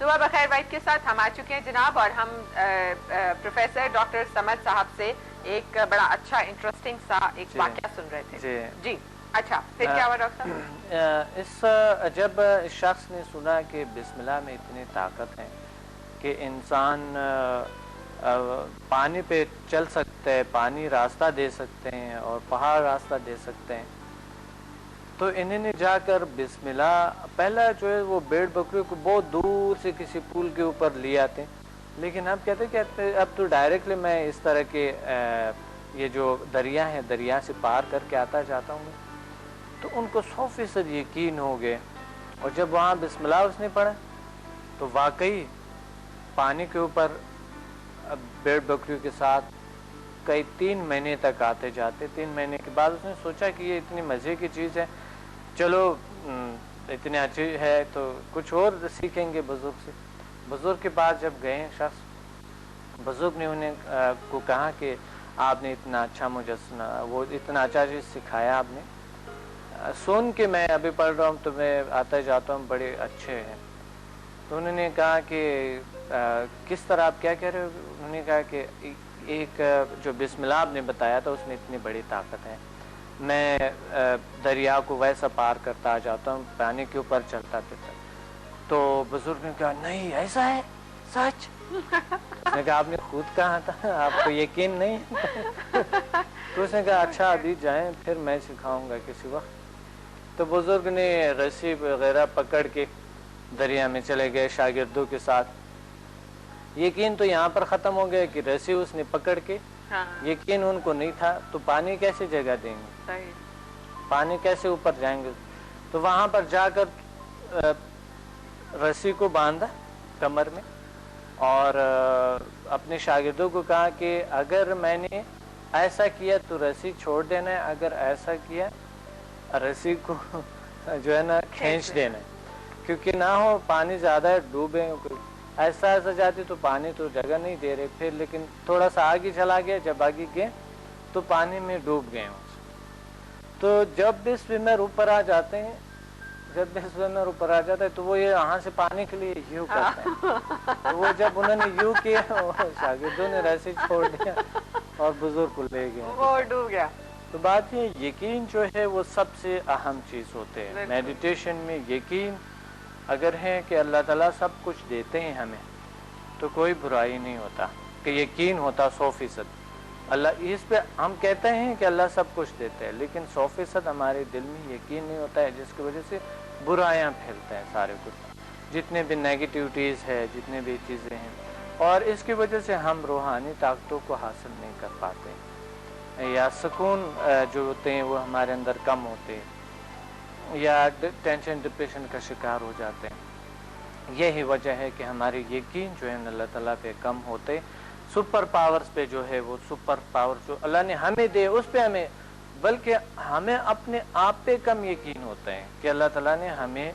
صبح بخیر وائد کے ساتھ ہم آ چکے ہیں جناب، اور ہم پروفیسر ڈاکٹر سمد صاحب سے ایک بڑا اچھا انٹرسٹنگ سا ایک واقعہ سن رہے تھے. جی اچھا، پھر کیا ہوا ڈاکٹر صاحب؟ جب اس شخص نے سنا کہ بسم اللہ میں اتنی طاقت ہے کہ انسان پانی پہ چل سکتے ہیں، پانی راستہ دے سکتے ہیں اور پہاڑ راستہ دے سکتے ہیں، تو انہوں نے جا کر بسم اللہ پہلا جو ہے وہ بھیڑ بکریوں کو بہت دور سے کسی پل کے اوپر لے آتے، لیکن اب کہتے کہ اب تو ڈائریکٹلی میں اس طرح کے یہ جو دریا ہے دریا سے پار کر کے آتا جاتا ہوں. تو ان کو 100% یقین ہو گئے، اور جب وہاں بسم اللہ اس نے پڑھا تو واقعی پانی کے اوپر بھیڑ بکریوں کے ساتھ کئی 3 مہینے تک آتے جاتے. 3 مہینے کے بعد اس نے سوچا کہ یہ اتنی مزے کی چیز ہے، چلو اتنی اچھی ہے تو کچھ اور سیکھیں گے بزرگ سے. بزرگ کے پاس جب گئے شخص، بزرگ نے انہیں کو کہا کہ آپ نے اتنا اچھا مجسمہ، وہ اتنا اچھا چیز سکھایا آپ نے، سن کے میں ابھی پڑھ رہا ہوں تو میں آتا جاتا ہوں، بڑے اچھے ہیں. تو انہوں نے کہا کہ کس طرح آپ کیا کہہ رہے ہو؟ انہوں نے کہا کہ ایک جو بسم اللہ آپ نے بتایا تھا اس میں اتنی بڑی طاقت ہے، میں دریا کو ویسا پار کرتا جاتا ہوں، پانی کے اوپر چلتا پھرتا. تو بزرگ نے کہا نہیں ایسا ہے سچ؟ اس نے کہا آپ نے خود کہا تھا، آپ کو یقین نہیں؟ تو اس نے کہا اچھا ابھی جائیں پھر میں سکھاؤں گا کسی وقت. تو بزرگ نے رسی وغیرہ پکڑ کے دریا میں چلے گئے شاگردوں کے ساتھ. یقین تو یہاں پر ختم ہو گیا کہ رسی اس نے پکڑ کے، یقین ان کو نہیں تھا تو پانی کیسے جگہ دیں گے، پانی کیسے اوپر جائیں گے. تو وہاں پر جا کر رسی کو باندھا کمر میں اور اپنے شاگردوں کو کہا کہ اگر میں نے ایسا کیا تو رسی چھوڑ دینا ہے، اگر ایسا کیا رسی کو جو ہے نا کھینچ دینا ہے، کیونکہ نہ ہو پانی زیادہ ہے ڈوبے، ایسا جاتی تو پانی تو جگہ نہیں دے رہے پھر، لیکن تھوڑا سا آگے چلا گیا، جب آگے گئے تو پانی میں ڈوب گئے. تو جب بھی سوئمر اوپر آ جاتے ہیں، جب بھی سوئمر اوپر آ جاتا ہے تو وہ یہ یہاں سے پانی کے لیے یوں کرتے ہیں. تو وہ جب انہوں نے یوں کیا شاگردوں نے رسی چھوڑ دیا اور بزرگ کو لے گئے، وہ ڈوب گیا. تو بات یہ یقین جو ہے وہ سب سے اہم چیز ہوتے ہیں. میڈیٹیشن میں یقین اگر ہے کہ اللہ تعالیٰ سب کچھ دیتے ہیں ہمیں تو کوئی برائی نہیں ہوتا، کہ یقین ہوتا 100%. اللہ اس پہ ہم کہتے ہیں کہ اللہ سب کچھ دیتے ہیں، لیکن 100% ہمارے دل میں یقین نہیں ہوتا ہے، جس کی وجہ سے برائیاں پھیلتے ہیں سارے کچھ، جتنے بھی نیگیٹیوٹیز ہے، جتنے بھی چیزیں ہیں، اور اس کی وجہ سے ہم روحانی طاقتوں کو حاصل نہیں کر پاتے، یا سکون جو ہوتے ہیں وہ ہمارے اندر کم ہوتے ہیں، یا ٹینشن ڈپریشن کا شکار ہو جاتے ہیں. یہی وجہ ہے کہ ہماری یقین جو ہے اللہ تعالیٰ پہ کم ہوتے. سپر پاورز پہ جو ہے وہ سپر پاور جو اللہ نے ہمیں دے اس پہ ہمیں، بلکہ ہمیں اپنے آپ پہ کم یقین ہوتا ہے کہ اللہ تعالیٰ نے ہمیں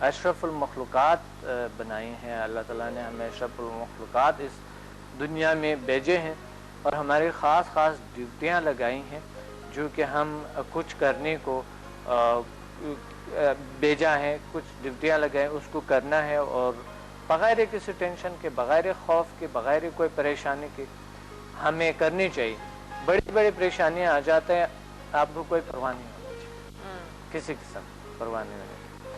اشرف المخلوقات بنائی ہیں، اللہ تعالیٰ نے ہمیں اشرف المخلوقات اس دنیا میں بھیجے ہیں اور ہماری خاص ڈیوٹیاں لگائی ہیں جو کہ ہم کچھ کرنے کو بھیجا ہے، کچھ ڈیوٹیاں لگائیں اس کو کرنا ہے، اور بغیر کسی ٹینشن کے، بغیر خوف کے، بغیر کوئی پریشانی کے ہمیں کرنی چاہیے. بڑی بڑی پریشانیاں آ جاتے ہیں، آپ کو کوئی پرواہ نہیں ہونی چاہیے، کسی قسم پرواہ نہیں ہونی چاہیے.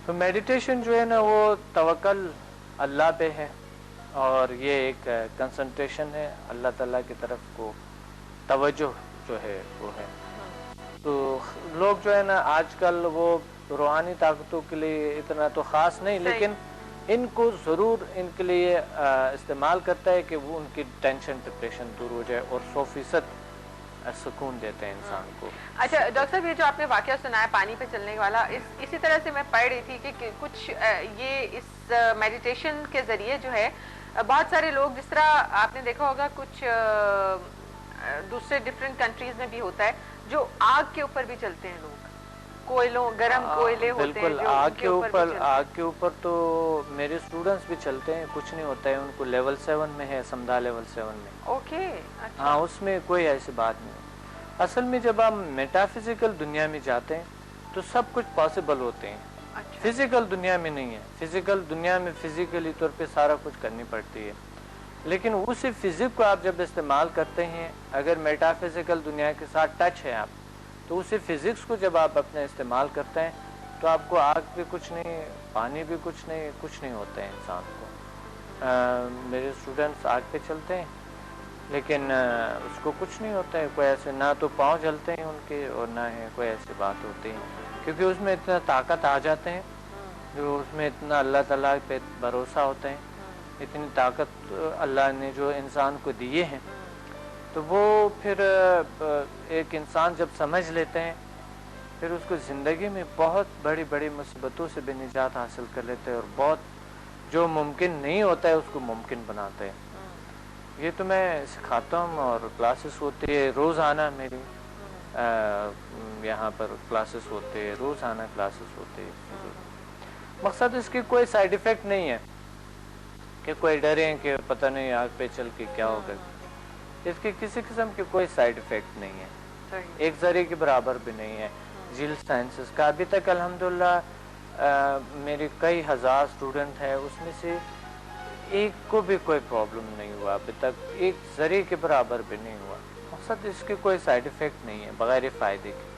تو میڈیٹیشن جو ہے نا وہ توکل اللہ پہ ہے، اور یہ ایک کنسنٹریشن ہے اللہ تعالیٰ کی طرف کو توجہ جو ہے وہ ہے. تو لوگ جو ہے نا آج کل وہ روحانی طاقتوں کے لیے اتنا تو خاص نہیں، لیکن ان کو ضرور ان کے لیے استعمال کرتا ہے کہ وہ ان کی ٹینشن ڈپریشن دور ہو جائے، اور 100% سکون دیتے ہیں انسان کو. اچھا ڈاکٹر صاحب، یہ جو آپ نے واقعہ سنایا پانی پہ چلنے والا، اسی طرح سے میں پڑھ رہی تھی کہ کچھ یہ اس میڈیٹیشن کے ذریعے جو ہے بہت سارے لوگ، جس طرح آپ نے دیکھا ہوگا کچھ دوسرے ڈفرینٹ کنٹریز میں بھی ہوتا ہے جو آگ کے اوپر بھی چلتے ہیں لوگ، کوئلوں، گرم کوئلے ہوتے ہیں جو آگ کے اوپر تو میرے اسٹوڈنٹس بھی چلتے ہیں، کچھ نہیں ہوتا ہے ان کو. لیول 7 میں ہے، سمدھا لیول 7 میں. اوکے. ہاں اس میں کوئی ایسی بات نہیں. اصل میں جب ہم میٹافزیکل دنیا میں جاتے ہیں تو سب کچھ پاسبل ہوتے ہیں. اچھا فزیکل دنیا میں نہیں ہے. فزیکل دنیا میں فزیکلی طور پہ سارا کچھ کرنی پڑتی ہے، لیکن اسی فزک کو آپ جب استعمال کرتے ہیں، اگر میٹا فزیکل دنیا کے ساتھ ٹچ ہے آپ، تو اسی فزکس کو جب آپ اپنے استعمال کرتے ہیں تو آپ کو آگ بھی کچھ نہیں، پانی بھی کچھ نہیں ہوتا ہے انسان کو. میرے اسٹوڈنٹس آگ پہ چلتے ہیں لیکن اس کو کچھ نہیں ہوتا ہے، کوئی ایسے نہ تو پاؤں جلتے ہیں ان کے اور نہ ہے کوئی ایسی بات ہوتی ہے، کیونکہ اس میں اتنا طاقت آ جاتے ہیں، جو اس میں اتنا اللہ تعالیٰ پہ بھروسہ ہوتے ہیں، اتنی طاقت اللہ نے جو انسان کو دیے ہیں، تو وہ پھر ایک انسان جب سمجھ لیتے ہیں پھر اس کو زندگی میں بہت بڑی بڑی مصیبتوں سے بھی نجات حاصل کر لیتے ہیں، اور بہت جو ممکن نہیں ہوتا ہے اس کو ممکن بناتے ہیں. یہ تو میں سکھاتا ہوں اور کلاسز ہوتی ہے روزانہ میری، یہاں پر کلاسز ہوتے ہیں روزانہ کلاسز ہوتے ہیں. مقصد اس کی کوئی سائیڈ ایفیکٹ نہیں ہے کہ کوئی ڈریں کہ پتہ نہیں آگ پہ چل کے کیا ہوگا. اس کی کسی قسم کی کوئی سائیڈ ایفیکٹ نہیں ہے، ایک ذرے کے برابر بھی نہیں ہے. جیل سائنسز کا ابھی تک الحمدللہ میری کئی ہزار اسٹوڈنٹ ہیں، اس میں سے ایک کو بھی کوئی پرابلم نہیں ہوا ابھی تک، ایک ذرے کے برابر بھی نہیں ہوا. مقصد اس کی کوئی سائیڈ ایفیکٹ نہیں ہے بغیر فائدے کے.